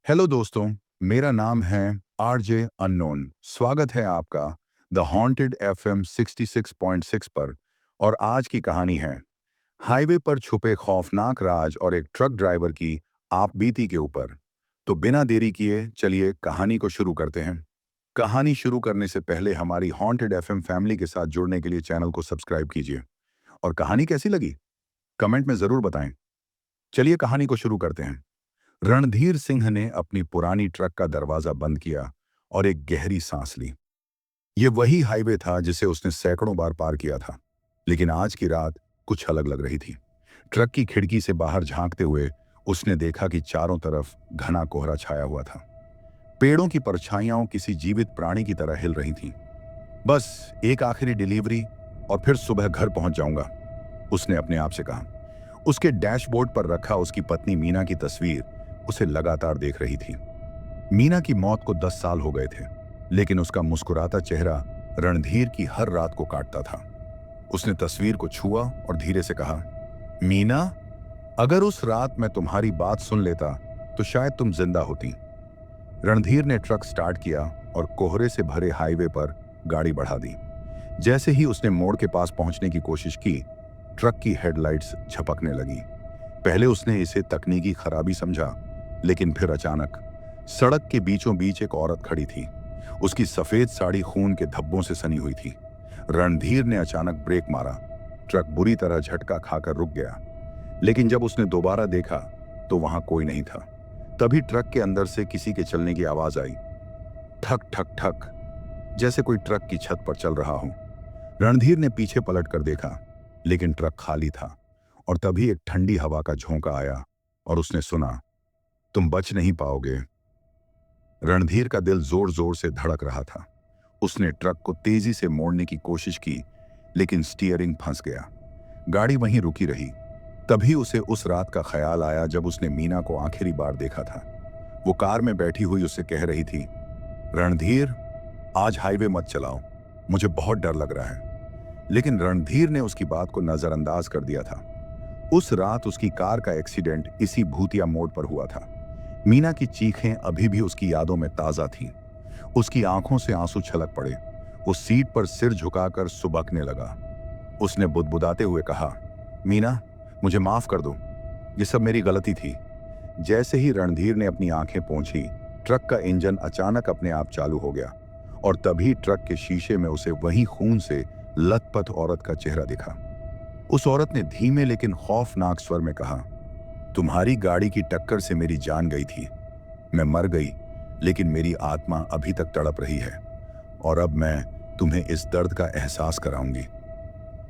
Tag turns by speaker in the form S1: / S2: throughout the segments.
S1: Hello दोस्तों, मेरा नाम है आरजे अननोन। स्वागत है आपका द हॉन्टेड एफएम 66.6 पर। और आज की कहानी है हाईवे पर छुपे खौफनाक राज और एक ट्रक ड्राइवर की आप बीती के ऊपर। तो बिना देरी किए चलिए कहानी को शुरू करते हैं। कहानी शुरू करने से पहले हमारी हॉन्टेड एफएम फैमिली के साथ जुड़ने के लिए चैनल को सब्सक्राइब कीजिए। और कहानी कैसी लगी कमेंट में जरूर बताएं। चलिए कहानी को शुरू करते हैं। रणधीर सिंह ने अपनी पुरानी ट्रक का दरवाजा बंद किया और एक गहरी सांस ली। यह वही हाईवे था जिसे उसने सैकड़ों बार पार किया था, लेकिन आज की रात कुछ अलग लग रही थी। ट्रक की खिड़की से बाहर झांकते हुए उसने देखा कि चारों तरफ घना कोहरा छाया हुआ था। पेड़ों की परछाइयां किसी जीवित प्राणी की तरह हिल रही थीं। बस एक आखिरी डिलीवरी और फिर सुबह घर पहुंच जाऊंगा, उसने अपने आप से कहा। उसके डैशबोर्ड पर रखा उसकी पत्नी मीना की तस्वीर उसे लगातार देख रही थी। मीना की मौत को 10 साल हो गए थे, लेकिन उसका मुस्कुराता चेहरा रणधीर की हर रात को काटता था। उसने तस्वीर को छुआ और धीरे से कहा, मीना, अगर उस रात मैं तुम्हारी बात सुन लेता तो शायद तुम जिंदा होती। रणधीर ने ट्रक स्टार्ट किया और कोहरे से भरे हाईवे पर गाड़ी बढ़ा दी। जैसे ही उसने मोड़ के पास पहुंचने की कोशिश की, ट्रक की हेडलाइट्स झपकने लगी। पहले उसने इसे तकनीकी खराबी समझा, लेकिन फिर अचानक सड़क के बीचों बीच एक औरत खड़ी थी। उसकी सफेद साड़ी खून के धब्बों से सनी हुई थी। रणधीर ने अचानक ब्रेक मारा। ट्रक बुरी तरह झटका खाकर रुक गया, लेकिन जब उसने दोबारा देखा तो वहां कोई नहीं था। तभी ट्रक के अंदर से किसी के चलने की आवाज आई, ठक ठक ठक, जैसे कोई ट्रक की छत पर चल रहा हो। रणधीर ने पीछे पलट कर देखा, लेकिन ट्रक खाली था। और तभी एक ठंडी हवा का झोंका आया और उसने सुना, तुम बच नहीं पाओगे। रणधीर का दिल जोर जोर से धड़क रहा था। उसने ट्रक को तेजी से मोड़ने की कोशिश की, लेकिन स्टीयरिंग फंस गया। गाड़ी वहीं रुकी रही। तभी उसे उस रात का ख्याल आया जब उसने मीना को आखिरी बार देखा था। वो कार में बैठी हुई उससे कह रही थी, रणधीर, आज हाईवे मत चलाओ, मुझे बहुत डर लग रहा है। लेकिन रणधीर ने उसकी बात को नजरअंदाज कर दिया था। उस रात उसकी कार का एक्सीडेंट इसी भूतिया मोड़ पर हुआ था। मीना की चीखें अभी भी उसकी यादों में ताजा थीं। उसकी आंखों से आंसू छलक पड़े। वो सीट पर सिर झुकाकर सुबकने लगा। उसने बुदबुदाते हुए कहा, मीना, मुझे माफ कर दो, ये सब मेरी गलती थी। जैसे ही रणधीर ने अपनी आंखें पोंछी, ट्रक का इंजन अचानक अपने आप चालू हो गया। और तभी ट्रक के शीशे में उसे वही खून से लथपथ औरत का चेहरा दिखा। उस औरत ने धीमे लेकिन खौफनाक स्वर में कहा, तुम्हारी गाड़ी की टक्कर से मेरी जान गई थी। मैं मर गई, लेकिन मेरी आत्मा अभी तक तड़प रही है, और अब मैं तुम्हें इस दर्द का एहसास कराऊंगी।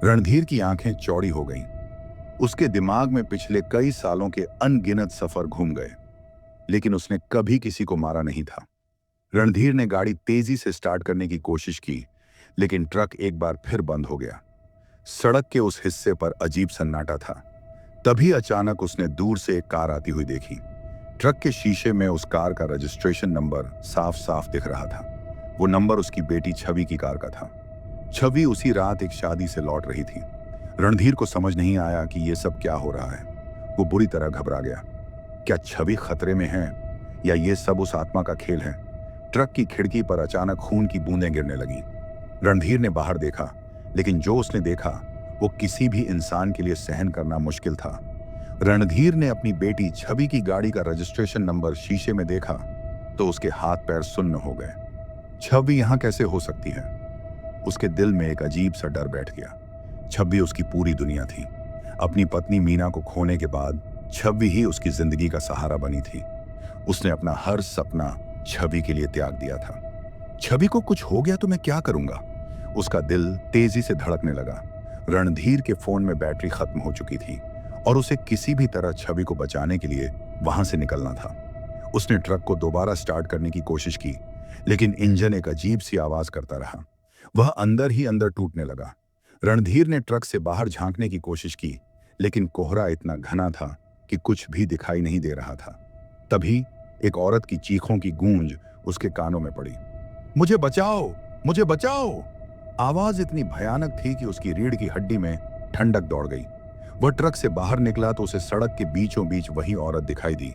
S1: रणधीर की आंखें चौड़ी हो गईं। उसके दिमाग में पिछले कई सालों के अनगिनत सफर घूम गए, लेकिन उसने कभी किसी को मारा नहीं था। रणधीर ने गाड़ी तेजी से स्टार्ट करने की कोशिश की, लेकिन ट्रक एक बार फिर बंद हो गया। सड़क के उस हिस्से पर अजीब सन्नाटा था। तभी अचानक उसने दूर से एक कार आती हुई देखी। ट्रक के शीशे में उस कार का रजिस्ट्रेशन नंबर साफ साफ दिख रहा था। वो नंबर उसकी बेटी छवि की कार का था। छवि उसी रात एक शादी से लौट रही थी। रणधीर को समझ नहीं आया कि ये सब क्या हो रहा है। वो बुरी तरह घबरा गया। क्या छवि खतरे में है, या ये सब उस आत्मा का खेल है? ट्रक की खिड़की पर अचानक खून की बूंदें गिरने लगी। रणधीर ने बाहर देखा, लेकिन जो उसने देखा वो किसी भी इंसान के लिए सहन करना मुश्किल था। रणधीर ने अपनी बेटी छवि की गाड़ी का रजिस्ट्रेशन नंबर शीशे में देखा तो उसके हाथ पैर सुन्न हो गए। छवि यहां कैसे हो सकती है? उसके दिल में एक अजीब सा डर बैठ गया। छवि उसकी पूरी दुनिया थी। अपनी पत्नी मीना को खोने के बाद छवि ही उसकी जिंदगी का सहारा बनी थी। उसने अपना हर सपना छवि के लिए त्याग दिया था। छवि को कुछ हो गया तो मैं क्या करूंगा? उसका दिल तेजी से धड़कने लगा। रणधीर के फोन में बैटरी खत्म हो चुकी थी और उसे किसी भी तरह छवि को बचाने के लिए वहां से निकलना था। उसने ट्रक को दोबारा स्टार्ट करने की कोशिश की, लेकिन इंजन एक अजीब सी आवाज करता रहा। वह अंदर ही अंदर टूटने लगा। रणधीर ने ट्रक से बाहर झांकने की कोशिश की, लेकिन कोहरा इतना घना था कि कुछ भी दिखाई नहीं दे रहा था। तभी एक औरत की चीखों की गूंज उसके कानों में पड़ी, मुझे बचाओ, मुझे बचाओ। आवाज इतनी भयानक थी कि उसकी रीढ़ की हड्डी में ठंडक दौड़ गई। वह ट्रक से बाहर निकला तो उसे सड़क के बीचों बीच वही औरत दिखाई दी।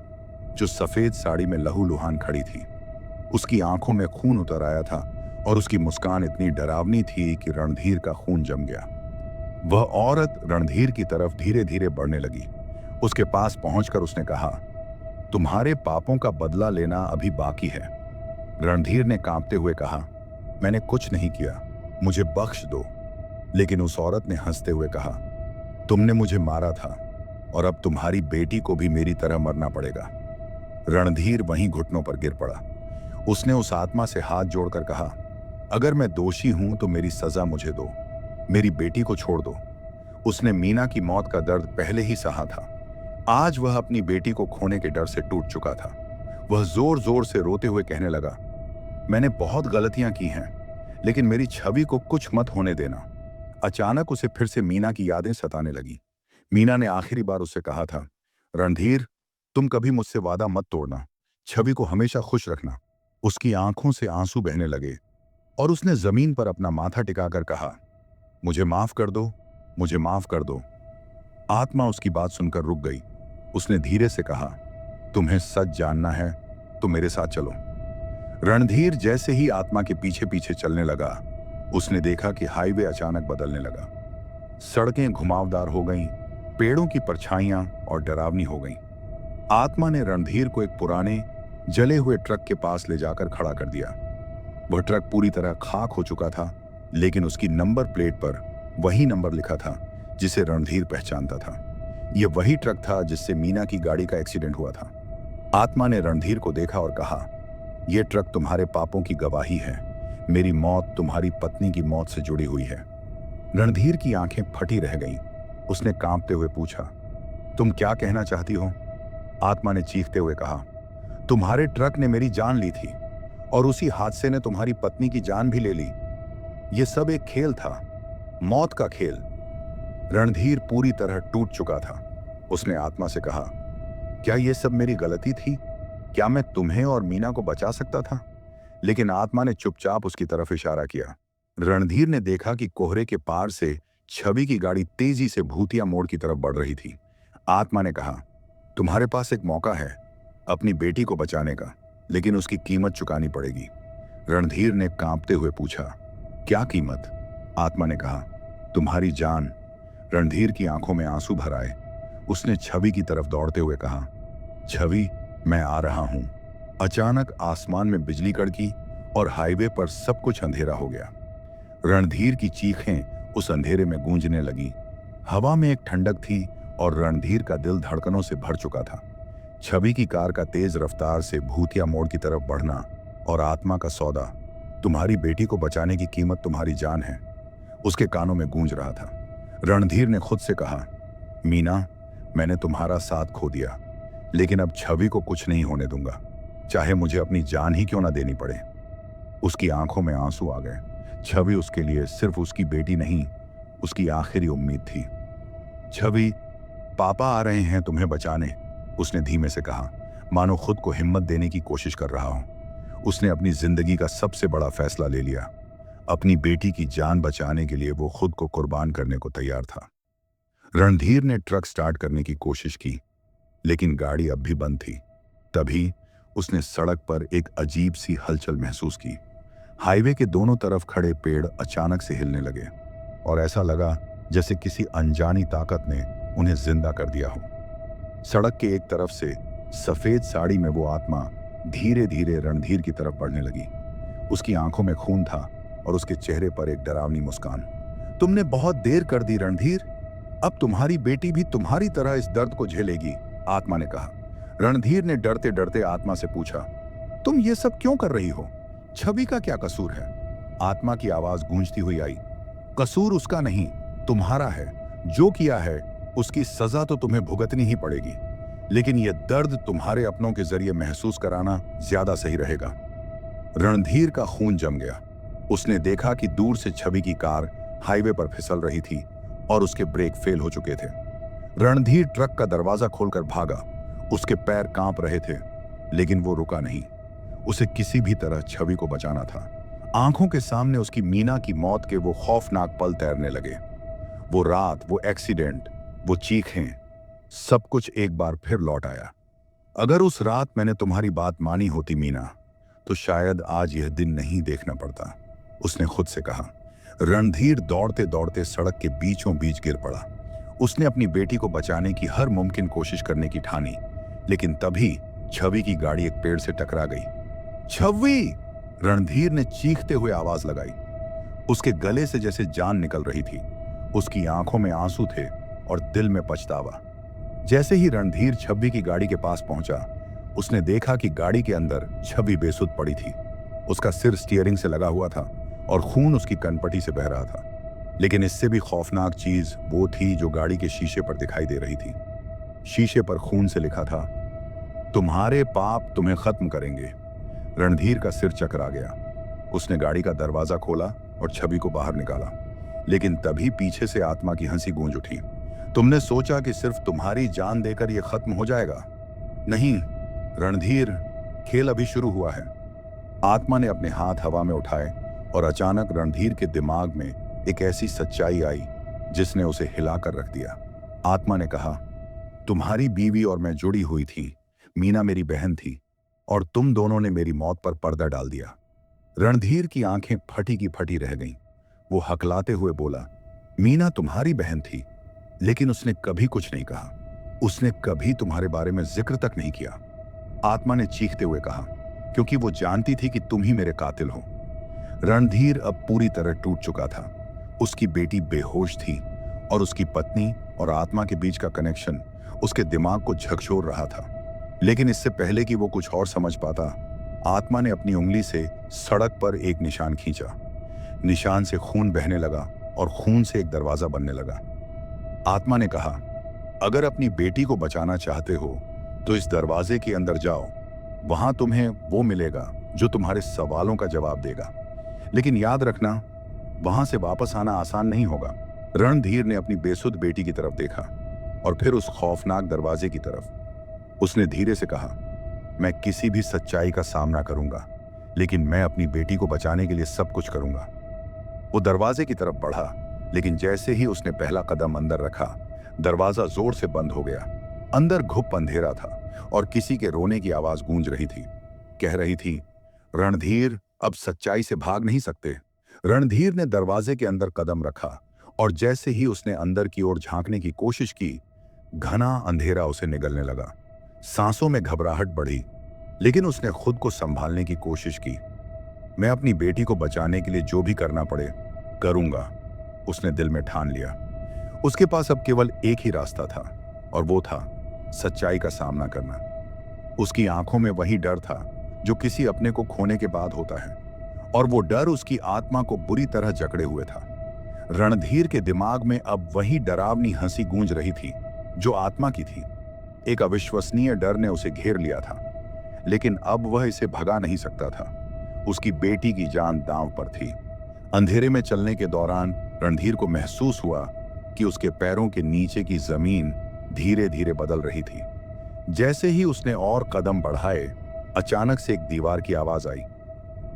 S1: जो सफेद साड़ी में लहूलुहान खड़ी थी। उसकी आंखों में खून उतर आया था और उसकी मुस्कान इतनी डरावनी थी कि रणधीर का खून जम गया। वह औरत रणधीर की तरफ धीरे धीरे बढ़ने लगी। उसके पास पहुंचकर उसने कहा, तुम्हारे पापों का बदला लेना अभी बाकी है। रणधीर ने कांपते हुए कहा, मैंने कुछ नहीं किया, मुझे बख्श दो। लेकिन उस औरत ने हंसते हुए कहा, तुमने मुझे मारा था और अब तुम्हारी बेटी को भी मेरी तरह मरना पड़ेगा। रणधीर वहीं घुटनों पर गिर पड़ा। उसने उस आत्मा से हाथ जोड़कर कहा, अगर मैं दोषी हूं तो मेरी सजा मुझे दो, मेरी बेटी को छोड़ दो। उसने मीना की मौत का दर्द पहले ही सहा था। आज वह अपनी बेटी को खोने के डर से टूट चुका था। वह जोर जोर से रोते हुए कहने लगा, मैंने बहुत गलतियां की हैं, लेकिन मेरी छवि को कुछ मत होने देना। अचानक उसे फिर से मीना की यादें सताने लगी। मीना ने आखिरी बार उससे कहा था, रणधीर, तुम कभी मुझसे वादा मत तोड़ना, छवि को हमेशा खुश रखना। उसकी आंखों से आंसू बहने लगे और उसने जमीन पर अपना माथा टिकाकर कहा, मुझे माफ कर दो, मुझे माफ कर दो। आत्मा उसकी बात सुनकर रुक गई। उसने धीरे से कहा, तुम्हें सच जानना है तो मेरे साथ चलो। रणधीर जैसे ही आत्मा के पीछे पीछे चलने लगा, उसने देखा कि हाईवे अचानक बदलने लगा। सड़कें घुमावदार हो गईं, पेड़ों की परछाइयां और डरावनी हो गईं। आत्मा ने रणधीर को एक पुराने जले हुए ट्रक के पास ले जाकर खड़ा कर दिया। वह ट्रक पूरी तरह खाक हो चुका था, लेकिन उसकी नंबर प्लेट पर वही नंबर लिखा था जिसे रणधीर पहचानता था। यह वही ट्रक था जिससे मीना की गाड़ी का एक्सीडेंट हुआ था। आत्मा ने रणधीर को देखा और कहा, यह ट्रक तुम्हारे पापों की गवाही है। मेरी मौत तुम्हारी पत्नी की मौत से जुड़ी हुई है। रणधीर की आंखें फटी रह गईं। उसने कांपते हुए पूछा, तुम क्या कहना चाहती हो? आत्मा ने चीखते हुए कहा, तुम्हारे ट्रक ने मेरी जान ली थी और उसी हादसे ने तुम्हारी पत्नी की जान भी ले ली। यह सब एक खेल था, मौत का खेल। रणधीर पूरी तरह टूट चुका था। उसने आत्मा से कहा, क्या यह सब मेरी गलती थी? क्या मैं तुम्हें और मीना को बचा सकता था? लेकिन आत्मा ने चुपचाप उसकी तरफ इशारा किया। रणधीर ने देखा कि कोहरे के पार से छवि की गाड़ी तेजी से भूतिया मोड़ की तरफ बढ़ रही थी। आत्मा ने कहा, तुम्हारे पास एक मौका है अपनी बेटी को बचाने का, लेकिन उसकी कीमत चुकानी पड़ेगी। रणधीर ने कांपते हुए पूछा, क्या कीमत? आत्मा ने कहा, तुम्हारी जान। रणधीर की आंखों में आंसू भर आए। उसने छवि की तरफ दौड़ते हुए कहा, छवि, मैं आ रहा हूं। अचानक आसमान में बिजली कड़की और हाईवे पर सब कुछ अंधेरा हो गया। रणधीर की चीखें उस अंधेरे में गूंजने लगी। हवा में एक ठंडक थी और रणधीर का दिल धड़कनों से भर चुका था। छवि की कार का तेज रफ्तार से भूतिया मोड़ की तरफ बढ़ना और आत्मा का सौदा, तुम्हारी बेटी को बचाने की कीमत तुम्हारी जान है, उसके कानों में गूंज रहा था। रणधीर ने खुद से कहा, मीना, मैंने तुम्हारा साथ खो दिया, लेकिन अब छवि को कुछ नहीं होने दूंगा, चाहे मुझे अपनी जान ही क्यों ना देनी पड़े। उसकी आंखों में आंसू आ गए। छवि उसके लिए सिर्फ उसकी बेटी नहीं, उसकी आखिरी उम्मीद थी। छवि, पापा आ रहे हैं तुम्हें बचाने, उसने धीमे से कहा, मानो खुद को हिम्मत देने की कोशिश कर रहा हो। उसने अपनी जिंदगी का सबसे बड़ा फैसला ले लिया। अपनी बेटी की जान बचाने के लिए वो खुद को कुर्बान करने को तैयार था। रणधीर ने ट्रक स्टार्ट करने की कोशिश की, लेकिन गाड़ी अब भी बंद थी। तभी उसने सड़क पर एक अजीब सी हलचल महसूस की। हाईवे के दोनों तरफ खड़े पेड़ अचानक से हिलने लगे और ऐसा लगा जैसे किसी अनजानी ताकत ने उन्हें जिंदा कर दिया हो। सड़क के एक तरफ से सफेद साड़ी में वो आत्मा धीरे धीरे रणधीर की तरफ बढ़ने लगी। उसकी आंखों में खून था और उसके चेहरे पर एक डरावनी मुस्कान। तुमने बहुत देर कर दी रणधीर, अब तुम्हारी बेटी भी तुम्हारी तरह इस दर्द को झेलेगी, आत्मा ने कहा। रणधीर ने डरते डरते आत्मा से पूछा, तुम ये सब क्यों कर रही हो? छवि का क्या कसूर है? आत्मा की आवाज गूंजती हुई आई, कसूर उसका नहीं, तुम्हारा है। जो किया है उसकी सजा तो तुम्हें भुगतनी ही पड़ेगी, लेकिन यह दर्द तुम्हारे अपनों के जरिए महसूस कराना ज्यादा सही रहेगा। रणधीर का खून जम गया। उसने देखा कि दूर से छवि की कार हाईवे पर फिसल रही थी और उसके ब्रेक फेल हो चुके थे। रणधीर ट्रक का दरवाजा खोलकर भागा। उसके पैर कांप रहे थे, लेकिन वो रुका नहीं। उसे किसी भी तरह छवि को बचाना था। आंखों के सामने उसकी मीना की मौत के वो खौफनाक पल तैरने लगे। वो रात, वो एक्सीडेंट, वो चीखें, सब कुछ एक बार फिर लौट आया। अगर उस रात मैंने तुम्हारी बात मानी होती मीना, तो शायद आज यह दिन नहीं देखना पड़ता, उसने खुद से कहा। रणधीर दौड़ते दौड़ते सड़क के बीचों बीच गिर पड़ा। उसने अपनी बेटी को बचाने की हर मुमकिन कोशिश करने की ठानी, लेकिन तभी छवि की गाड़ी एक पेड़ से टकरा गई। छवि! रणधीर ने चीखते हुए आवाज लगाई। उसके गले से जैसे जान निकल रही थी। उसकी आंखों में आंसू थे और दिल में पछतावा। जैसे ही रणधीर छवि की गाड़ी के पास पहुंचा, उसने देखा कि गाड़ी के अंदर छवि बेसुध पड़ी थी। उसका सिर स्टीयरिंग से लगा हुआ था और खून उसकी कनपटी से बह रहा था। लेकिन इससे भी खौफनाक चीज वो थी जो गाड़ी के शीशे पर दिखाई दे रही थी। शीशे पर खून से लिखा था, तुम्हारे पाप तुम्हें खत्म करेंगे। रणधीर का सिर चकरा गया। उसने गाड़ी का दरवाजा खोला और छवि को बाहर निकाला, लेकिन तभी पीछे से आत्मा की हंसी गूंज उठी। तुमने सोचा कि सिर्फ तुम्हारी जान देकर यह खत्म हो जाएगा? नहीं रणधीर, खेल अभी शुरू हुआ है। आत्मा ने अपने हाथ हवा में उठाए और अचानक रणधीर के दिमाग में एक ऐसी सच्चाई आई जिसने उसे हिलाकर रख दिया। आत्मा ने कहा, तुम्हारी बीवी और मैं जुड़ी हुई थी। मीना मेरी बहन थी और तुम दोनों ने मेरी मौत पर पर्दा डाल दिया। रणधीर की आंखें फटी की फटी रह गईं। वो हकलाते हुए बोला, मीना तुम्हारी बहन थी, लेकिन उसने कभी कुछ नहीं कहा। उसने कभी तुम्हारे बारे में जिक्र तक नहीं किया। आत्मा ने चीखते हुए कहा, क्योंकि वो जानती थी कि तुम ही मेरे कातिल हो। रणधीर अब पूरी तरह टूट चुका था। उसकी बेटी बेहोश थी और उसकी पत्नी और आत्मा के बीच का कनेक्शन उसके दिमाग को झकझोर रहा था। लेकिन इससे पहले कि वो कुछ और समझ पाता, आत्मा ने अपनी उंगली से सड़क पर एक निशान खींचा। निशान से खून बहने लगा और खून से एक दरवाजा बनने लगा। आत्मा ने कहा, अगर अपनी बेटी को बचाना चाहते हो तो इस दरवाजे के अंदर जाओ। वहां तुम्हें वो मिलेगा जो तुम्हारे सवालों का जवाब देगा। लेकिन याद रखना, वहां से वापस आना आसान नहीं होगा। रणधीर ने अपनी बेसुध बेटी की तरफ देखा और फिर उस खौफनाक दरवाजे की तरफ। उसने धीरे से कहा, मैं किसी भी सच्चाई का सामना करूंगा, लेकिन मैं अपनी बेटी को बचाने के लिए सब कुछ करूंगा। वो दरवाजे की तरफ बढ़ा, लेकिन जैसे ही उसने पहला कदम अंदर रखा, दरवाजा जोर से बंद हो गया। अंदर घुप अंधेरा था और किसी के रोने की आवाज गूंज रही थी। कह रही थी, रणधीर, अब सच्चाई से भाग नहीं सकते। रणधीर ने दरवाजे के अंदर कदम रखा और जैसे ही उसने अंदर की ओर झांकने की कोशिश की, घना अंधेरा उसे निगलने लगा। सांसों में घबराहट बढ़ी, लेकिन उसने खुद को संभालने की कोशिश की। मैं अपनी बेटी को बचाने के लिए जो भी करना पड़े करूंगा, उसने दिल में ठान लिया। उसके पास अब केवल एक ही रास्ता था, और वो था सच्चाई का सामना करना। उसकी आंखों में वही डर था जो किसी अपने को खोने के बाद होता है, और वो डर उसकी आत्मा को बुरी तरह जकड़े हुए था। रणधीर के दिमाग में अब वही डरावनी हंसी गूंज रही थी जो आत्मा की थी। एक अविश्वसनीय डर ने उसे घेर लिया था, लेकिन अब वह इसे भगा नहीं सकता था। उसकी बेटी की जान दांव पर थी। अंधेरे में चलने के दौरान रणधीर को महसूस हुआ कि उसके पैरों के नीचे की जमीन धीरे धीरे बदल रही थी। जैसे ही उसने और कदम बढ़ाए, अचानक से एक दीवार की आवाज आई।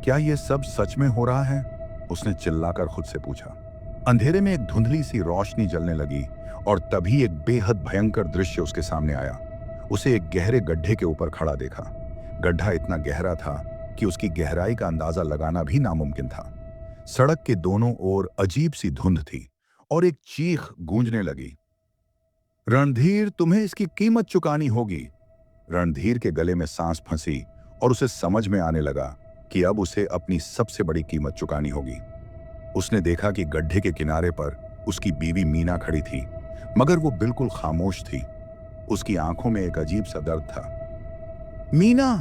S1: क्या यह सब सच में हो रहा है? उसने चिल्लाकर खुद से पूछा। अंधेरे में एक धुंधली सी रोशनी जलने लगी और तभी एक बेहद भयंकर दृश्य उसके सामने आया। उसे एक गहरे गड्ढे के ऊपर खड़ा देखा। गड्ढा इतना गहरा था कि उसकी गहराई का अंदाजा लगाना भी नामुमकिन था। सड़क के दोनों ओर अजीब सी धुंध थी और एक चीख गूंजने लगी, रणधीर, तुम्हें इसकी कीमत चुकानी होगी। रणधीर के गले में सांस फंसी और उसे समझ में आने लगा कि अब उसे अपनी सबसे बड़ी कीमत चुकानी होगी। उसने देखा कि गड्ढे के किनारे पर उसकी बीवी मीना खड़ी थी, मगर वो बिल्कुल खामोश थी। उसकी आंखों में एक अजीब सा दर्द था। मीना!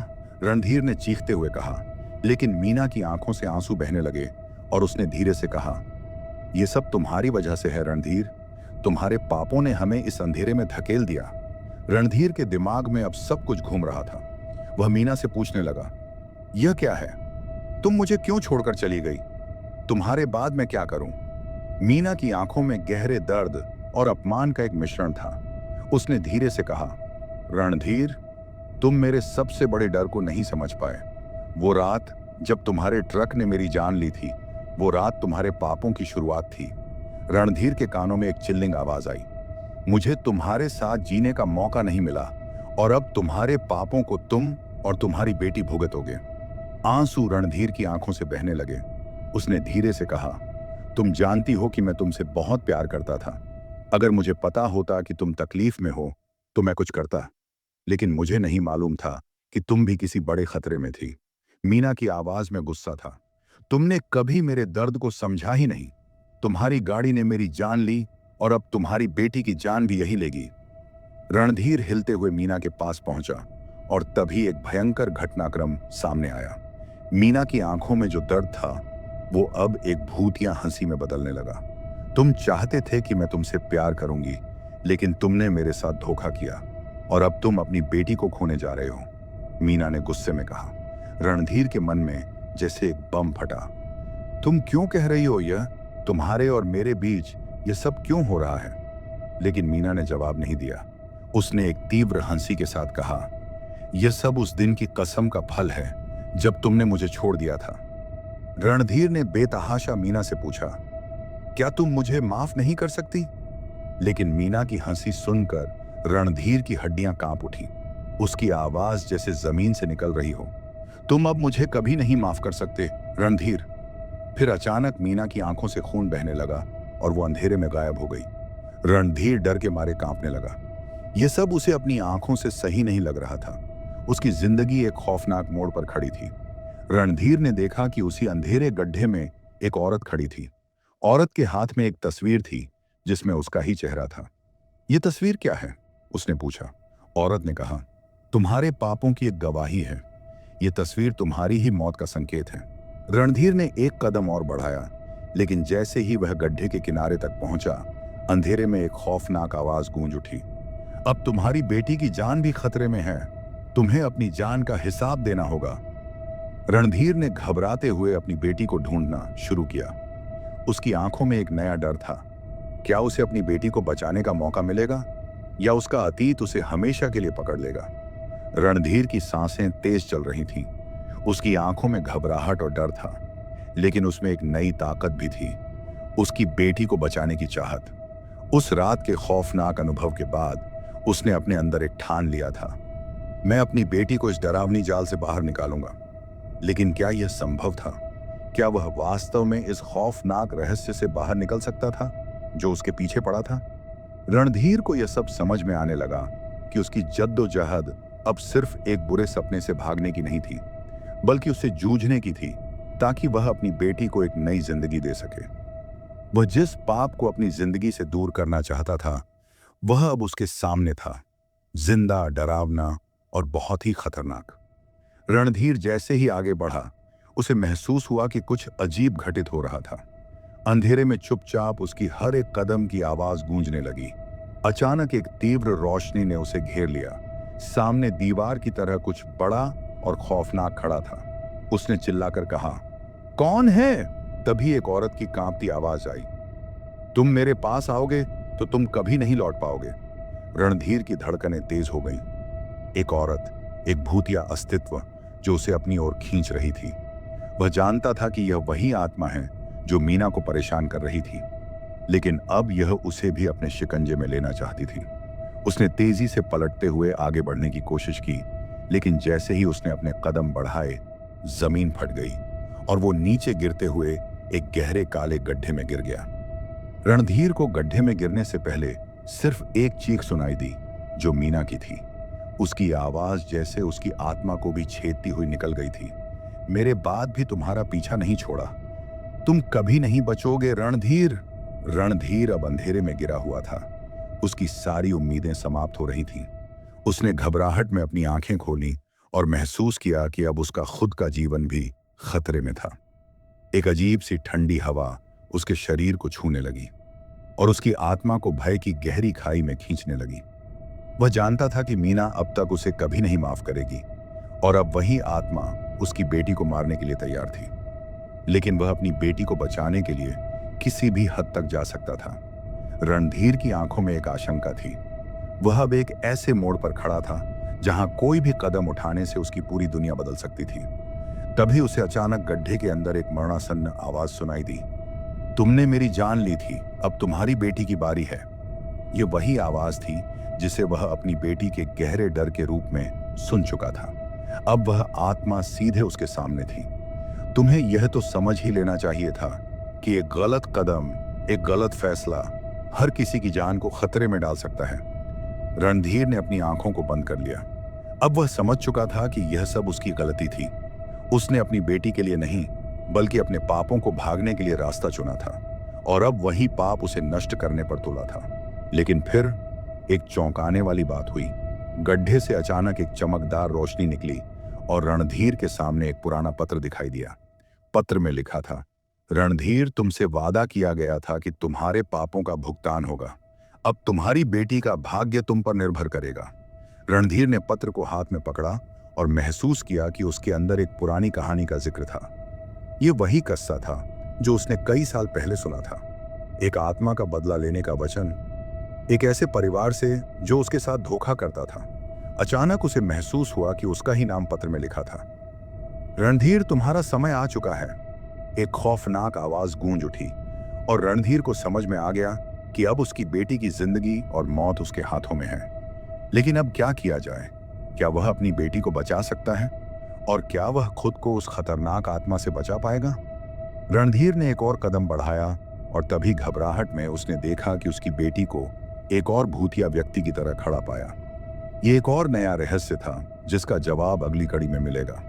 S1: रणधीर ने चीखते हुए कहा, लेकिन मीना की आंखों से आंसू बहने लगे और उसने धीरे से कहा, यह सब तुम्हारी वजह से है रणधीर। तुम्हारे पापों ने हमें इस अंधेरे में धकेल दिया। रणधीर के दिमाग में अब सब कुछ घूम रहा था। वह मीना से पूछने लगा, यह क्या है? तुम मुझे क्यों छोड़कर चली गई? तुम्हारे बाद मैं क्या करूं? मीना की आंखों में गहरे दर्द और अपमान का एक मिश्रण था। उसने धीरे से कहा, रणधीर, तुम मेरे सबसे बड़े डर को नहीं समझ पाए। वो रात जब तुम्हारे ट्रक ने मेरी जान ली थी, वो रात तुम्हारे पापों की शुरुआत थी। रणधीर के कानों में एक चिल्लिंग आवाज आई, मुझे तुम्हारे साथ जीने का मौका नहीं मिला और अब तुम्हारे पापों को तुम और तुम्हारी बेटी भुगतोगे। आंसू रणधीर की आंखों से बहने लगे। उसने धीरे से कहा, तुम जानती हो कि मैं तुमसे बहुत प्यार करता था। अगर मुझे पता होता कि तुम तकलीफ में हो तो मैं कुछ करता, लेकिन मुझे नहीं मालूम था कि तुम भी किसी बड़े खतरे में थी। मीना की आवाज में गुस्सा था। तुमने कभी मेरे दर्द को समझा ही नहीं। तुम्हारी गाड़ी ने मेरी जान ली और अब तुम्हारी बेटी की जान भी यही लेगी। रणधीर हिलते हुए मीना के पास पहुंचा और तभी एक भयंकर घटनाक्रम सामने आया। मीना की आंखों में जो दर्द था वो अब एक भूतिया हंसी में बदलने लगा। तुम चाहते थे कि मैं तुमसे प्यार करूंगी, लेकिन तुमने मेरे साथ धोखा किया और अब तुम अपनी बेटी को खोने जा रहे हो, मीना ने गुस्से में कहा। रणधीर के मन में जैसे एक बम फटा। तुम क्यों कह रही हो यह? तुम्हारे और मेरे बीच यह सब क्यों हो रहा है? लेकिन मीना ने जवाब नहीं दिया। उसने एक तीव्र हंसी के साथ कहा, यह सब उस दिन की कसम का फल है जब तुमने मुझे छोड़ दिया था। रणधीर ने बेतहाशा मीना से पूछा, क्या तुम मुझे माफ नहीं कर सकती? लेकिन मीना की हंसी सुनकर रणधीर की हड्डियां कांप उठी। उसकी आवाज जैसे जमीन से निकल रही हो। तुम अब मुझे कभी नहीं माफ कर सकते रणधीर। फिर अचानक मीना की आंखों से खून बहने लगा और वो अंधेरे में गायब हो गई। रणधीर डर के मारे कांपने लगा। यह सब उसे अपनी आंखों से सही नहीं लग रहा था। उसकी जिंदगी एक खौफनाक मोड़ पर खड़ी थी। रणधीर ने देखा कि उसी अंधेरे गड्ढे में एक औरत खड़ी थी। औरत के हाथ में एक तस्वीर थी जिसमें उसका ही चेहरा था। यह तस्वीर क्या है? उसने पूछा। औरत ने कहा, तुम्हारे पापों की एक गवाही है। यह तस्वीर तुम्हारी ही मौत का संकेत है। रणधीर ने एक कदम और बढ़ाया, लेकिन जैसे ही वह गड्ढे के किनारे तक पहुंचा, अंधेरे में एक खौफनाक आवाज गूंज उठी। अब तुम्हारी बेटी की जान भी खतरे में है। तुम्हें अपनी जान का हिसाब देना होगा। रणधीर ने घबराते हुए अपनी बेटी को ढूंढना शुरू किया। उसकी आंखों में एक नया डर था। क्या उसे अपनी बेटी को बचाने का मौका मिलेगा या उसका अतीत उसे हमेशा के लिए पकड़ लेगा? रणधीर की सांसें तेज चल रही थीं। उसकी आंखों में घबराहट और डर था, लेकिन उसमें एक नई ताकत भी थी, उसकी बेटी को बचाने की चाहत। उस रात के खौफनाक अनुभव के बाद उसने अपने अंदर एक ठान लिया था, मैं अपनी बेटी को इस डरावनी जाल से बाहर निकालूंगा। लेकिन क्या यह संभव था? क्या वह वास्तव में इस खौफनाक रहस्य से बाहर निकल सकता था जो उसके पीछे पड़ा था? रणधीर को यह सब समझ में आने लगा कि उसकी जद्दोजहद अब सिर्फ एक बुरे सपने से भागने की नहीं थी, बल्कि उससे जूझने की थी, ताकि वह अपनी बेटी को एक नई जिंदगी दे सके। वह जिस पाप को अपनी जिंदगी से दूर करना चाहता था, वह अब उसके सामने था, जिंदा, डरावना और बहुत ही खतरनाक। रणधीर जैसे ही आगे बढ़ा, उसे महसूस हुआ कि कुछ अजीब घटित हो रहा था। अंधेरे में चुपचाप उसकी हर एक कदम की आवाज गूंजने लगी। अचानक एक तीव्र रोशनी ने उसे घेर लिया। सामने दीवार की तरह कुछ बड़ा और खौफनाक खड़ा था। उसने चिल्लाकर कहा, कौन है? तभी एक औरत की कांपती आवाज आई, तुम मेरे पास आओगे तो तुम कभी नहीं लौट पाओगे। रणधीर की धड़कनें तेज हो गईं। एक औरत, एक भूतिया अस्तित्व जो उसे अपनी ओर खींच रही थी। वह जानता था कि यह वही आत्मा है जो मीना को परेशान कर रही थी, लेकिन अब यह उसे भी अपने शिकंजे में लेना चाहती थी। उसने तेजी से पलटते हुए आगे बढ़ने की कोशिश की, लेकिन जैसे ही उसने अपने कदम बढ़ाए, जमीन फट गई और वो नीचे गिरते हुए एक गहरे काले गड्ढे में गिर गया। रणधीर को गड्ढे में गिरने से पहले सिर्फ एक चीख सुनाई दी, जो मीना की थी। उसकी आवाज जैसे उसकी आत्मा को भी छेदती हुई निकल गई थी, मेरे बाद भी तुम्हारा पीछा नहीं छोड़ा, तुम कभी नहीं बचोगे रणधीर। रणधीर अब अंधेरे में गिरा हुआ था। उसकी सारी उम्मीदें समाप्त हो रही थीं। उसने घबराहट में अपनी आंखें खोली और महसूस किया कि अब उसका खुद का जीवन भी खतरे में था। एक अजीब सी ठंडी हवा उसके शरीर को छूने लगी और उसकी आत्मा को भय की गहरी खाई में खींचने लगी। वह जानता था कि मीना अब तक उसे कभी नहीं माफ करेगी और अब वही आत्मा उसकी बेटी को मारने के लिए तैयार थी। लेकिन वह अपनी बेटी को बचाने के लिए किसी भी हद तक जा सकता था। रणधीर की आंखों में एक आशंका थी। वह अब एक ऐसे मोड़ पर खड़ा था जहां कोई भी कदम उठाने से उसकी पूरी दुनिया बदल सकती थी। तभी उसे अचानक गड्ढे के अंदर एक मरणासन्न आवाज सुनाई दी, तुमने मेरी जान ली थी, अब तुम्हारी बेटी की बारी है। यह वही आवाज थी जिसे वह अपनी बेटी के गहरे डर के रूप में सुन चुका था। अब वह आत्मा सीधे उसके सामने थी। तुम्हें यह तो समझ ही लेना चाहिए था कि एक गलत कदम, एक गलत फैसला हर किसी की जान को खतरे में डाल सकता है। रणधीर ने अपनी आंखों को बंद कर लिया। अब वह समझ चुका था कि यह सब उसकी गलती थी। उसने अपनी बेटी के लिए नहीं, बल्कि अपने पापों को भागने के लिए रास्ता चुना था, और अब वही पाप उसे नष्ट करने पर तुला था। लेकिन फिर एक चौंकाने वाली बात हुई। गड्ढे से अचानक एक चमकदार रोशनी निकली और रणधीर के सामने एक पुराना पत्र दिखाई दिया। पत्र में लिखा था, रणधीर, तुमसे वादा किया गया था कि तुम्हारे पापों का भुगतान होगा। अब तुम्हारी बेटी का भाग्य तुम पर निर्भर करेगा। रणधीर ने पत्र को हाथ में पकड़ा और महसूस किया कि उसके अंदर एक पुरानी कहानी का जिक्र था। ये वही किस्सा था जो उसने कई साल पहले सुना था। एक आत्मा का बदला लेने का वचन, एक ऐसे परिवार से जो उसके साथ धोखा करता था। अचानक उसे महसूस हुआ कि उसका ही नाम पत्र में लिखा था। रणधीर, तुम्हारा समय आ चुका है। एक खौफनाक आवाज गूंज उठी और रणधीर को समझ में आ गया कि अब उसकी बेटी की जिंदगी और मौत उसके हाथों में है। लेकिन अब क्या किया जाए? क्या वह अपनी बेटी को बचा सकता है? और क्या वह खुद को उस खतरनाक आत्मा से बचा पाएगा? रणधीर ने एक और कदम बढ़ाया और तभी घबराहट में उसने देखा कि उसकी बेटी को एक और भूतिया व्यक्ति की तरह खड़ा पाया। ये एक और नया रहस्य था जिसका जवाब अगली कड़ी में मिलेगा।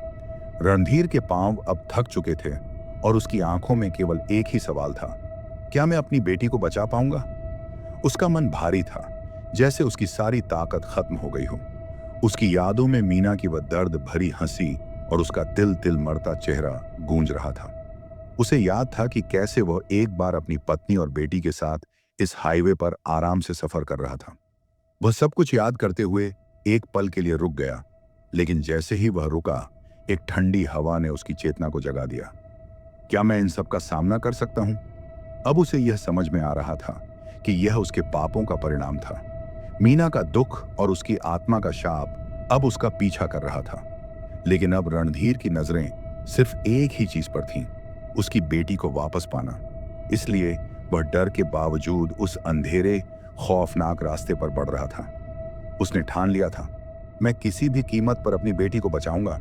S1: रणधीर के पांव अब थक चुके थे और उसकी आंखों में केवल एक ही सवाल था, क्या मैं अपनी बेटी को बचा पाऊंगा? उसका मन भारी था, जैसे उसकी सारी ताकत खत्म हो गई हो। उसकी यादों में मीना की वह दर्द भरी हंसी और उसका तिल तिल मरता चेहरा गूंज रहा था। उसे याद था कि कैसे वह एक बार अपनी पत्नी और बेटी के साथ इस हाईवे पर आराम से सफर कर रहा था। वह सब कुछ याद करते हुए एक पल के लिए रुक गया, लेकिन जैसे ही वह रुका, एक ठंडी हवा ने उसकी चेतना को जगा दिया। क्या मैं इन सब का सामना कर सकता हूं? अब उसे यह समझ में आ रहा था कि यह उसके पापों का परिणाम था। मीना का दुख और उसकी आत्मा का शाप अब उसका पीछा कर रहा था। लेकिन अब रणधीर की नजरें सिर्फ एक ही चीज पर थीं, उसकी बेटी को वापस पाना। इसलिए वह डर के बावजूद उस अंधेरे, खौफनाक रास्ते पर बढ़ रहा था। उसने ठान लिया था, मैं किसी भी कीमत पर अपनी बेटी को बचाऊंगा।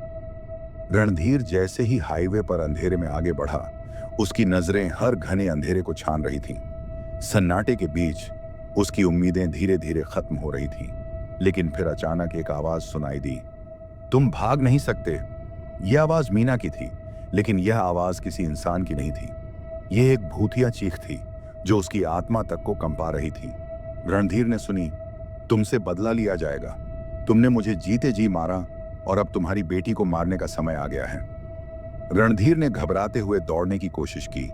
S1: रणधीर जैसे ही हाईवे पर अंधेरे में आगे बढ़ा, उसकी नजरें हर घने अंधेरे को छान रही थीं। सन्नाटे के बीच उसकी उम्मीदें धीरे धीरे खत्म हो रही थीं। लेकिन फिर अचानक एक आवाज सुनाई दी, तुम भाग नहीं सकते। यह आवाज मीना की थी, लेकिन यह आवाज किसी इंसान की नहीं थी। यह एक भूतिया चीख थी जो उसकी आत्मा तक को कंपा रही थी। रणधीर ने सुनी, तुमसे बदला लिया जाएगा। तुमने मुझे जीते जी मारा और अब तुम्हारी बेटी को मारने का समय आ गया है। रणधीर ने घबराते हुए दौड़ने की कोशिश की,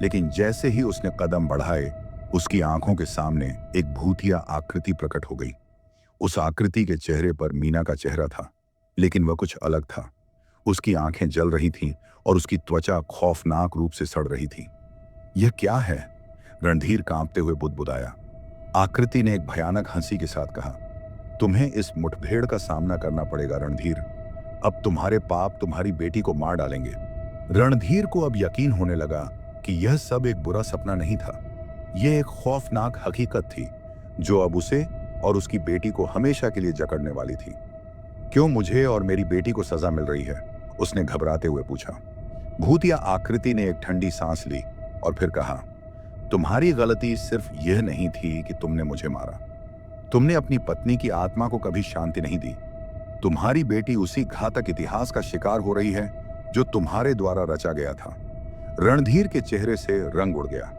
S1: लेकिन जैसे ही उसने कदम बढ़ाए, उसकी आंखों के सामने एक भूतिया आकृति प्रकट हो गई। उस आकृति के चेहरे पर मीना का चेहरा था, लेकिन वह कुछ अलग था। उसकी आंखें जल रही थीं और उसकी त्वचा खौफनाक रूप से सड़ रही थी। यह क्या है? रणधीर कांपते हुए बुदबुदाया। आकृति ने एक भयानक हंसी के साथ कहा, तुम्हें इस मुठभेड़ का सामना करना पड़ेगा रणधीर। अब तुम्हारे पाप तुम्हारी बेटी को मार डालेंगे। रणधीर को अब यकीन होने लगा कि यह सब एक बुरा सपना नहीं था। यह एक खौफनाक हकीकत थी जो अब उसे और उसकी बेटी को हमेशा के लिए जकड़ने वाली थी। क्यों मुझे और मेरी बेटी को सजा मिल रही है? उसने घबराते हुए पूछा। भूतिया आकृति ने एक ठंडी सांस ली और फिर कहा, तुम्हारी गलती सिर्फ यह नहीं थी कि तुमने मुझे मारा। तुमने अपनी पत्नी की आत्मा को कभी शांति नहीं दी। तुम्हारी बेटी उसी घातक इतिहास का शिकार हो रही है जो तुम्हारे द्वारा रचा गया था। रणधीर के चेहरे से रंग उड़ गया।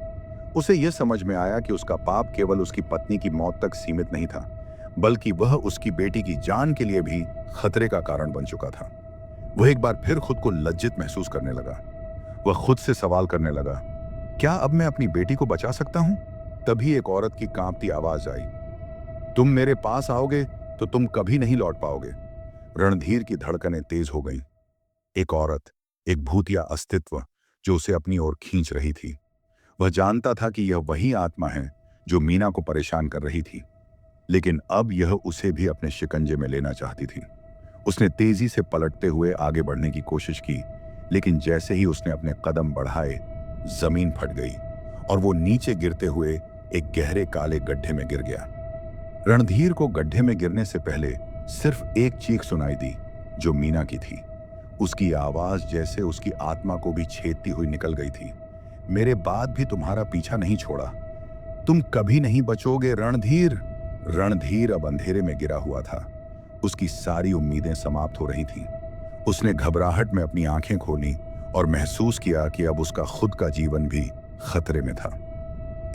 S1: उसे यह समझ में आया कि उसका पाप केवल उसकी पत्नी की मौत तक सीमित नहीं था, बल्कि वह उसकी बेटी की जान के लिए भी खतरे का कारण बन चुका था। वह एक बार फिर खुद को लज्जित महसूस करने लगा। वह खुद से सवाल करने लगा, क्या अब मैं अपनी बेटी को बचा सकता हूं? तभी एक औरत की कांपती आवाज आई, तुम मेरे पास आओगे तो तुम कभी नहीं लौट पाओगे। रणधीर की धड़कनें तेज हो गईं। एक औरत, एक भूतिया अस्तित्व जो उसे अपनी ओर खींच रही थी। वह जानता था कि यह वही आत्मा है जो मीना को परेशान कर रही थी, लेकिन अब यह उसे भी अपने शिकंजे में लेना चाहती थी। उसने तेजी से पलटते हुए आगे बढ़ने की कोशिश की, लेकिन जैसे ही उसने अपने कदम बढ़ाए, जमीन फट गई और वो नीचे गिरते हुए एक गहरे काले गड्ढे में गिर गया। रणधीर को गड्ढे में गिरने से पहले सिर्फ एक चीख सुनाई दी, जो मीना की थी। उसकी आवाज जैसे उसकी आत्मा को भी छेदती हुई निकल गई थी। मेरे बाद भी तुम्हारा पीछा नहीं छोड़ा, तुम कभी नहीं बचोगे रणधीर। रणधीर अब अंधेरे में गिरा हुआ था। उसकी सारी उम्मीदें समाप्त हो रही थीं। उसने घबराहट में अपनी आंखें खोली और महसूस किया कि अब उसका खुद का जीवन भी खतरे में था।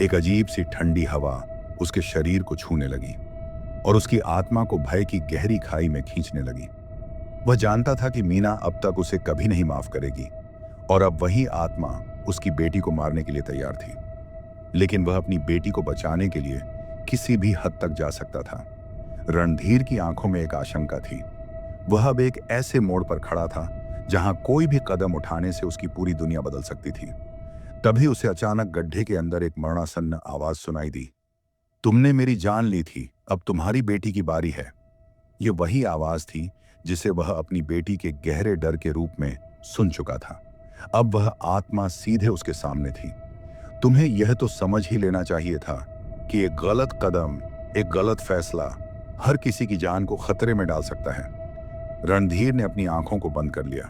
S1: एक अजीब सी ठंडी हवा उसके शरीर को छूने लगी और उसकी आत्मा को भय की गहरी खाई में खींचने लगी। वह जानता था कि मीना अब तक उसे कभी नहीं माफ करेगी और अब वही आत्मा उसकी बेटी को मारने के लिए तैयार थी। लेकिन वह अपनी बेटी को बचाने के लिए किसी भी हद तक जा सकता था। रणधीर की आंखों में एक आशंका थी। वह अब एक ऐसे मोड़ पर खड़ा था जहां कोई भी कदम उठाने से उसकी पूरी दुनिया बदल सकती थी। तभी उसे अचानक गड्ढे के अंदर एक मरणासन्न आवाज सुनाई दी। तुमने मेरी जान ली थी, अब तुम्हारी बेटी की बारी है। ये वही आवाज थी जिसे वह अपनी बेटी के गहरे डर के रूप में सुन चुका था। अब वह आत्मा सीधे उसके सामने थी। तुम्हें यह तो समझ ही लेना चाहिए था कि एक गलत कदम, एक गलत फैसला हर किसी की जान को खतरे में डाल सकता है। रणधीर ने अपनी आंखों को बंद कर लिया।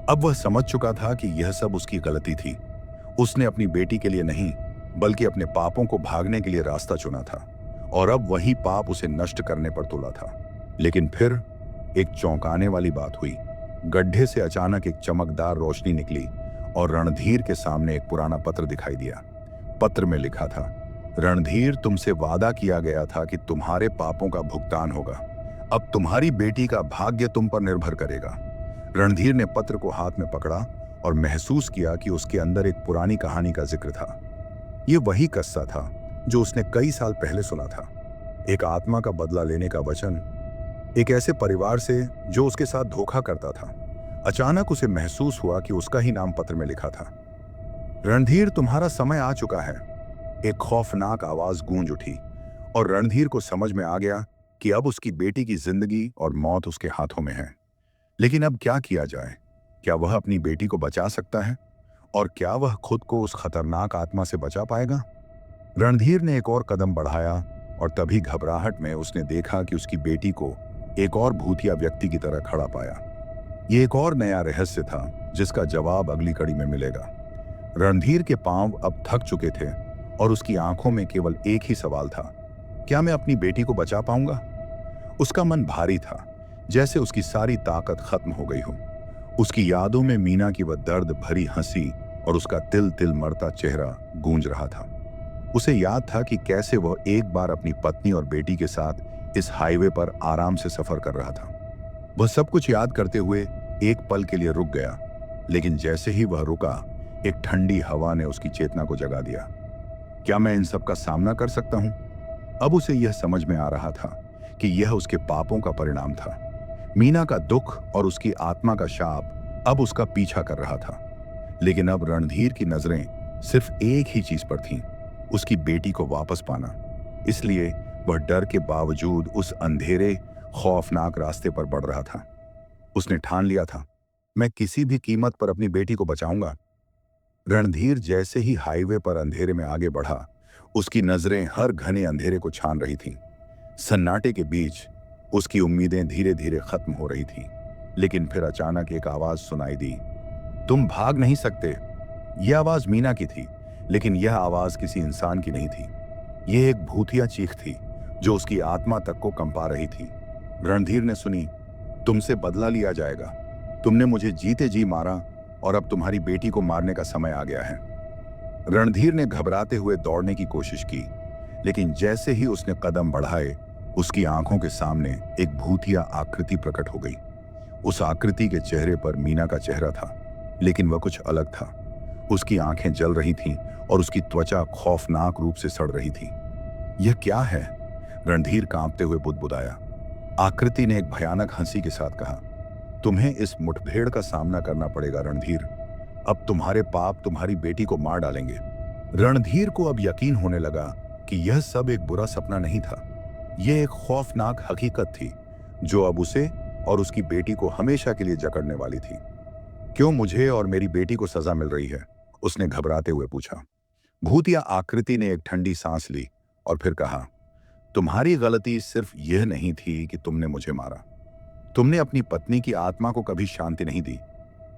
S1: अब वह समझ चुका था कि यह सब उसकी गलती थी। उसने अपनी बेटी के लिए नहीं, बल्कि अपने पापों को भागने के लिए रास्ता चुना था और अब वही पाप उसे नष्ट करने पर तुला था। लेकिन फिर एक चौंकाने वाली बात हुई। गड्ढे से अचानक एक चमकदार रोशनी निकली और रणधीर के सामने एक पुराना पत्र दिखाई दिया। पत्र में लिखा था, रणधीर, तुमसे वादा किया गया था कि तुम्हारे पापों का भुगतान होगा। अब तुम्हारी बेटी का भाग्य तुम पर निर्भर करेगा। रणधीर ने पत्र को हाथ में पकड़ा और महसूस किया कि उसके अंदर एक पुरानी कहानी का जिक्र था। ये वही किस्सा था जो उसने कई साल पहले सुना था। एक आत्मा का बदला लेने का वचन, एक ऐसे परिवार से जो उसके साथ धोखा करता था। अचानक उसे महसूस हुआ कि उसका ही नाम पत्र में लिखा था। रणधीर, तुम्हारा समय आ चुका है। एक खौफनाक आवाज गूंज उठी और रणधीर को समझ में आ गया कि अब उसकी बेटी की जिंदगी और मौत उसके हाथों में है। लेकिन अब क्या किया जाए? क्या वह अपनी बेटी को बचा सकता है? और क्या वह खुद को उस खतरनाक आत्मा से बचा पाएगा? रणधीर ने एक और कदम बढ़ाया और तभी घबराहट में उसने देखा कि उसकी बेटी को एक और भूतिया व्यक्ति की तरह खड़ा पाया। ये एक और नया रहस्य था जिसका जवाब अगली कड़ी में मिलेगा। रणधीर के पांव अब थक चुके थे और उसकी आंखों में केवल एक ही सवाल था, क्या मैं अपनी बेटी को बचा पाऊंगा? उसका मन भारी था, जैसे उसकी सारी ताकत खत्म हो गई हो। उसकी यादों में मीना की वह दर्द भरी हंसी और उसका तिल तिल मरता चेहरा गूंज रहा था। उसे याद था कि कैसे वह एक बार अपनी पत्नी और बेटी के साथ इस हाईवे पर आराम से सफर कर रहा था। वह सब कुछ याद करते हुए एक पल के लिए रुक गया, लेकिन जैसे ही वह रुका, एक ठंडी हवा ने उसकी चेतना को जगा दिया। क्या मैं इन सब का सामना कर सकता हूं? अब उसे यह समझ में आ रहा था कि यह उसके पापों का परिणाम था। मीना का दुख और उसकी आत्मा का शाप अब उसका पीछा कर रहा था। लेकिन अब रणधीर की नजरें सिर्फ एक ही चीज पर थीं, उसकी बेटी को वापस पाना। इसलिए वह डर के बावजूद उस अंधेरे, खौफनाक रास्ते पर बढ़ रहा था। उसने ठान लिया था, मैं किसी भी कीमत पर अपनी बेटी को बचाऊंगा। रणधीर जैसे ही हाईवे पर अंधेरे में आगे बढ़ा, उसकी नजरें हर घने अंधेरे को छान रही थीं। सन्नाटे के बीच उसकी उम्मीदें धीरे धीरे खत्म हो रही थीं। लेकिन फिर अचानक एक आवाज सुनाई दी, तुम भाग नहीं सकते। यह आवाज मीना की थी, लेकिन यह आवाज किसी इंसान की नहीं थी। यह एक भूतिया चीख थी जो उसकी आत्मा तक को कंपा रही थी। रणधीर ने सुनी, तुमसे बदला लिया जाएगा। तुमने मुझे जीते जी मारा और अब तुम्हारी बेटी को मारने का समय आ गया है। रणधीर ने घबराते हुए दौड़ने की कोशिश की, लेकिन जैसे ही उसने कदम बढ़ाए, उसकी आंखों के सामने एक भूतिया आकृति प्रकट हो गई। उस आकृति के चेहरे पर मीना का चेहरा था, लेकिन वह कुछ अलग था। उसकी आंखें जल रही थीं और उसकी त्वचा खौफनाक रूप से सड़ रही थी। यह क्या है? रणधीर कांपते हुए बुदबुदाया। आकृति ने एक भयानक हंसी के साथ कहा, तुम्हें इस मुठभेड़ का सामना करना पड़ेगा रणधीर। अब तुम्हारे पाप तुम्हारी बेटी को मार डालेंगे। रणधीर को अब यकीन होने लगा कि यह सब एक बुरा सपना नहीं था। यह एक खौफनाक हकीकत थी जो अब उसे और उसकी बेटी को हमेशा के लिए जकड़ने वाली थी। क्यों मुझे और मेरी बेटी को सजा मिल रही है? उसने घबराते हुए पूछा। भूतिया आकृति ने एक ठंडी सांस ली और फिर कहा, तुम्हारी गलती सिर्फ यह नहीं थी कि तुमने मुझे मारा, तुमने अपनी पत्नी की आत्मा को कभी शांति नहीं दी।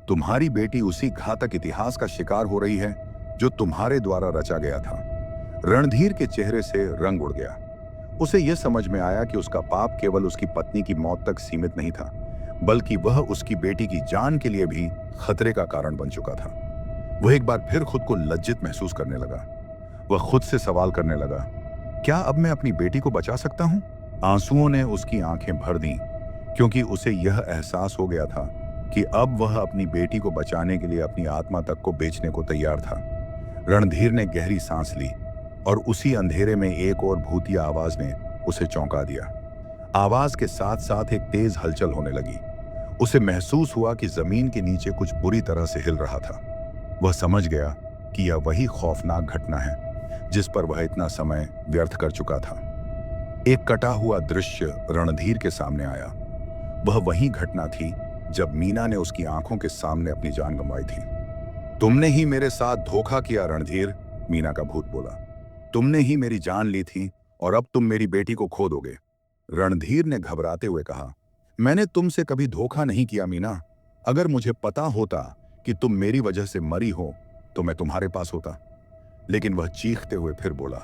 S1: तुम्हारी बेटी उसी घातक इतिहास का शिकार हो रही है जो तुम्हारे द्वारा रचा गया था। रणधीर के चेहरे से रंग उड़ गया। उसे यह समझ में आया कि उसका पाप केवल उसकी पत्नी की मौत तक सीमित नहीं था, बल्कि वह उसकी बेटी की जान के लिए भी खतरे का कारण बन चुका था। वह एक बार फिर खुद को लज्जित महसूस करने लगा। वह खुद से सवाल करने लगा, क्या अब मैं अपनी बेटी को बचा सकता हूं? आंसुओं ने उसकी आंखें भर दी, क्योंकि उसे यह एहसास हो गया था कि अब वह अपनी बेटी को बचाने के लिए अपनी आत्मा तक को बेचने को तैयार था। रणधीर ने गहरी सांस ली और उसी अंधेरे में एक और भूतिया आवाज ने उसे चौंका दिया। आवाज के साथ साथ एक तेज हलचल होने लगी। उसे महसूस हुआ कि जमीन के नीचे कुछ बुरी तरह से हिल रहा था। वह समझ गया कि यह वही खौफनाक घटना है जिस पर वह इतना समय व्यर्थ कर चुका था। एक कटा हुआ दृश्य रणधीर के सामने आया। वह वही घटना थी जब मीना ने उसकी आंखों के सामने अपनी जान गंवाई थी। तुमने ही मेरे साथ धोखा किया रणधीर, मीना का भूत बोला। तुमने ही मेरी जान ली थी और अब तुम मेरी बेटी को खो दोगे। रणधीर ने घबराते हुए कहा, मैंने तुमसे कभी धोखा नहीं किया मीना। अगर मुझे पता होता कि तुम मेरी वजह से मरी हो तो मैं तुम्हारे पास होता। लेकिन वह चीखते हुए फिर बोला,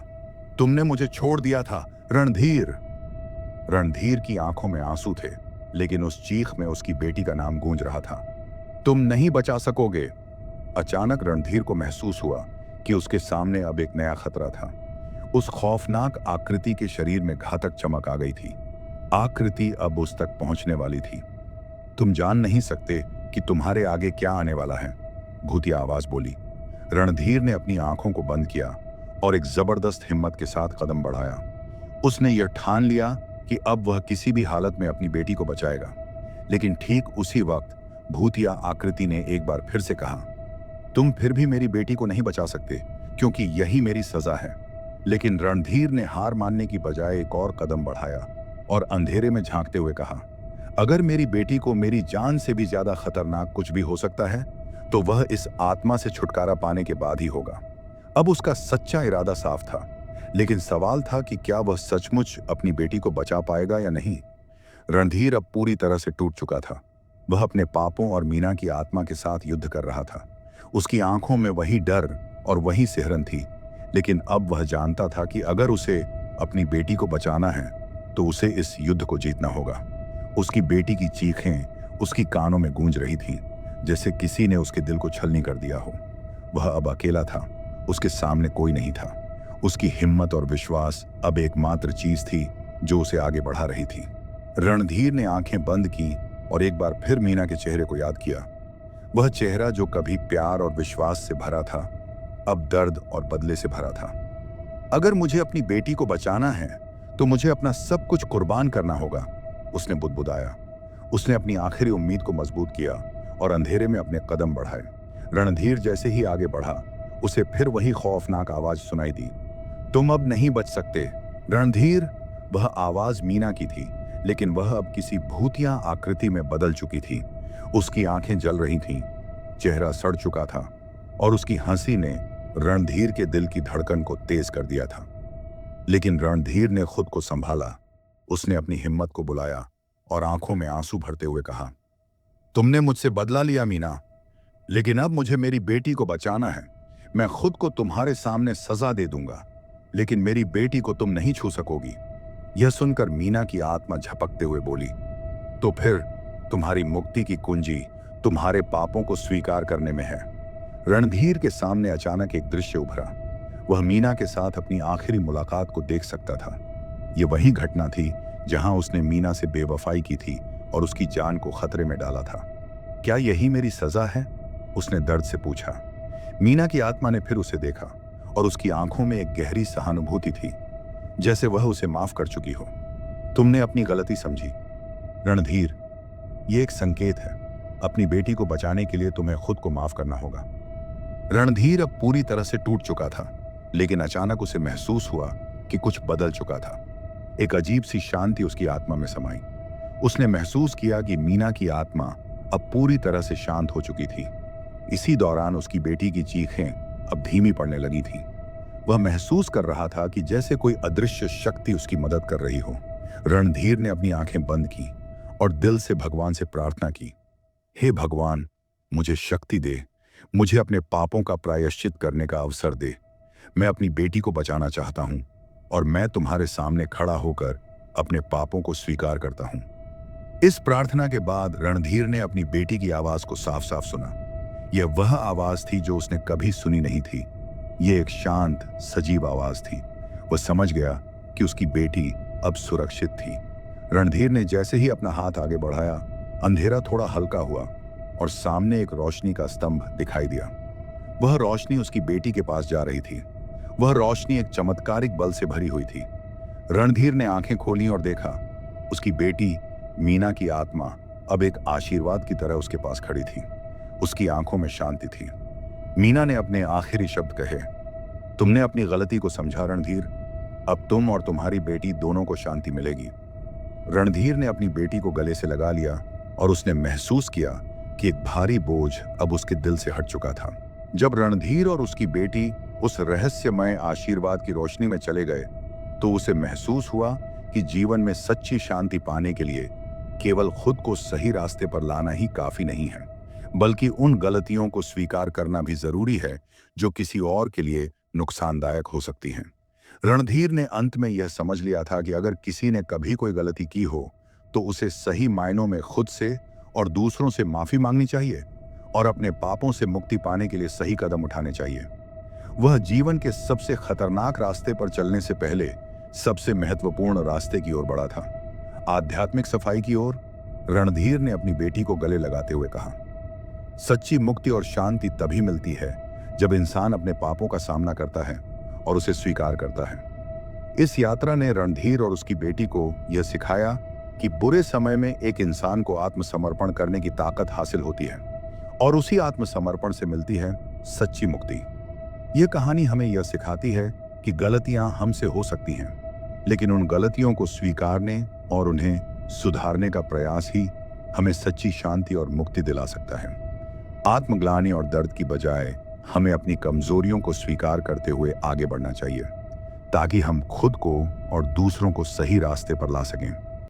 S1: तुमने मुझे छोड़ दिया था रणधीर। रणधीर की आंखों में आंसू थे, लेकिन उस चीख में उसकी बेटी का नाम गूंज रहा था। तुम नहीं बचा सकोगे। अचानक रणधीर को महसूस हुआ कि उसके सामने अब एक नया खतरा था। उस खौफनाक आकृति के शरीर में घातक चमक आ गई थी। आकृति अब उस तक पहुंचने वाली थी। तुम जान नहीं सकते कि तुम्हारे आगे क्या आने वाला है, भूतिया आवाज बोली। रणधीर ने अपनी आंखों को बंद किया और एक जबरदस्त हिम्मत के साथ कदम बढ़ाया। उसने यह ठान लिया कि अब वह किसी भी हालत में अपनी बेटी को बचाएगा। लेकिन ठीक उसी वक्त भूतिया आकृति ने एक बार फिर से कहा, तुम फिर भी मेरी बेटी को नहीं बचा सकते, क्योंकि यही मेरी सजा है। लेकिन रणधीर ने हार मानने की बजाय एक और कदम बढ़ाया और अंधेरे में झांकते हुए कहा, अगर मेरी बेटी को मेरी जान से भी ज्यादा खतरनाक कुछ भी हो सकता है तो वह इस आत्मा से छुटकारा पाने के बाद ही होगा। अब उसका सच्चा इरादा साफ था, लेकिन सवाल था कि क्या वह सचमुच अपनी बेटी को बचा पाएगा या नहीं। रणधीर अब पूरी तरह से टूट चुका था। वह अपने पापों और मीना की आत्मा के साथ युद्ध कर रहा था। उसकी आंखों में वही डर और वही सिहरन थी, लेकिन अब वह जानता था कि अगर उसे अपनी बेटी को बचाना है तो उसे इस युद्ध को जीतना होगा। उसकी बेटी की चीखें उसकी कानों में गूंज रही थीं, जैसे किसी ने उसके दिल को छलनी कर दिया हो। वह अब अकेला था, उसके सामने कोई नहीं था। उसकी हिम्मत और विश्वास अब एकमात्र चीज थी जो उसे आगे बढ़ा रही थी। रणधीर ने आंखें बंद की और एक बार फिर मीना के चेहरे को याद किया। वह चेहरा जो कभी प्यार और विश्वास से भरा था, अब दर्द और बदले से भरा था। अगर मुझे अपनी बेटी को बचाना है तो मुझे अपना सब कुछ कुर्बान करना होगा, उसने बुदबुदाया। उसने अपनी आखिरी उम्मीद को मजबूत किया और अंधेरे में अपने कदम बढ़ाए। रणधीर जैसे ही आगे बढ़ा, उसे फिर वही खौफनाक आवाज सुनाई दी, तुम अब नहीं बच सकते रणधीर। वह आवाज मीना की थी, लेकिन वह अब किसी भूतिया आकृति में बदल चुकी थी। उसकी आंखें जल रही थीं, चेहरा सड़ चुका था और उसकी हंसी ने रणधीर के दिल की धड़कन को तेज कर दिया था। लेकिन रणधीर ने खुद को संभाला। उसने अपनी हिम्मत को बुलाया और आंखों में आंसू भरते हुए कहा, तुमने मुझसे बदला लिया मीना, लेकिन अब मुझे मेरी बेटी को बचाना है। मैं खुद को तुम्हारे सामने सजा दे दूंगा, लेकिन मेरी बेटी को तुम नहीं छू सकोगी। यह सुनकर मीना की आत्मा झपकते हुए बोली, तो फिर तुम्हारी मुक्ति की कुंजी तुम्हारे पापों को स्वीकार करने में है। रणधीर के सामने अचानक एक दृश्य उभरा। वह मीना के साथ अपनी आखिरी मुलाकात को देख सकता था। यह वही घटना थी जहां उसने मीना से बेवफाई की थी और उसकी जान को खतरे में डाला था। क्या यही मेरी सजा है? उसने दर्द से पूछा। मीना की आत्मा ने फिर उसे देखा और उसकी आंखों में एक गहरी सहानुभूति थी, जैसे वह उसे माफ कर चुकी हो। तुमने अपनी गलती समझी रणधीर, ये एक संकेत है। अपनी बेटी को बचाने के लिए तुम्हें खुद को माफ करना होगा। रणधीर अब पूरी तरह से टूट चुका था, लेकिन अचानक उसे महसूस हुआ कि कुछ बदल चुका था। एक अजीब सी शांति उसकी आत्मा में समाई। उसने महसूस किया कि मीना की आत्मा अब पूरी तरह से शांत हो चुकी थी। इसी दौरान उसकी बेटी की चीखें अब धीमी पड़ने लगी थीं। वह महसूस कर रहा था कि जैसे कोई अदृश्य शक्ति उसकी मदद कर रही हो। रणधीर ने अपनी आंखें बंद की और दिल से भगवान से प्रार्थना की, हे भगवान, मुझे शक्ति दे, मुझे अपने पापों का प्रायश्चित करने का अवसर दे। मैं अपनी बेटी को बचाना चाहता हूं और मैं तुम्हारे सामने खड़ा होकर अपने पापों को स्वीकार करता हूं। इस प्रार्थना के बाद रणधीर ने अपनी बेटी की आवाज को साफ साफ सुना। यह वह आवाज थी जो उसने कभी सुनी नहीं थी। यह एक शांत, सजीव आवाज थी। वह समझ गया कि उसकी बेटी अब सुरक्षित थी। रणधीर ने जैसे ही अपना हाथ आगे बढ़ाया, अंधेरा थोड़ा हल्का हुआ और सामने एक रोशनी का स्तंभ दिखाई दिया। वह रोशनी उसकी बेटी के पास जा रही थी। वह रोशनी एक चमत्कारिक बल से भरी हुई थी। रणधीर ने आंखें खोली और देखा, उसकी बेटी मीना की आत्मा अब एक आशीर्वाद की तरह उसके पास खड़ी थी। उसकी आंखों में शांति थी। मीना ने अपने आखिरी शब्द कहे, तुमने अपनी गलती को समझा रणधीर, अब तुम और तुम्हारी बेटी दोनों को शांति मिलेगी। रणधीर ने अपनी बेटी को गले से लगा लिया और उसने महसूस किया कि एक भारी बोझ अब उसके दिल से हट चुका था। जब रणधीर और उसकी बेटी उस रहस्यमय आशीर्वाद की रोशनी में चले गए, तो उसे महसूस हुआ कि जीवन में सच्ची शांति पाने के लिए केवल खुद को सही रास्ते पर लाना ही काफी नहीं है, बल्कि उन गलतियों को स्वीकार करना भी जरूरी है जो किसी और के लिए नुकसानदायक हो सकती हैं। रणधीर ने अंत में यह समझ लिया था कि अगर किसी ने कभी कोई गलती की हो तो उसे सही मायनों में खुद से और दूसरों से माफी मांगनी चाहिए और अपने पापों से मुक्ति पाने के लिए सही कदम उठाने चाहिए। वह जीवन के सबसे खतरनाक रास्ते पर चलने से पहले सबसे महत्वपूर्ण रास्ते की ओर बढ़ा था, आध्यात्मिक सफाई की ओर। रणधीर ने अपनी बेटी को गले लगाते हुए कहा, सच्ची मुक्ति और शांति तभी मिलती है जब इंसान अपने पापों का सामना करता है और उसे स्वीकार करता है। इस यात्रा ने रणधीर और उसकी बेटी को यह सिखाया कि बुरे समय में एक इंसान को आत्मसमर्पण करने की ताकत हासिल होती है और उसी आत्मसमर्पण से मिलती है सच्ची मुक्ति। यह कहानी हमें यह सिखाती है कि गलतियां हमसे हो सकती हैं, लेकिन उन गलतियों को स्वीकारने और उन्हें सुधारने का प्रयास ही हमें सच्ची शांति और मुक्ति दिला सकता है। आत्मग्लानि और दर्द की बजाय हमें अपनी कमजोरियों को स्वीकार करते हुए आगे बढ़ना चाहिए, ताकि हम खुद को और दूसरों को सही रास्ते पर ला सकें।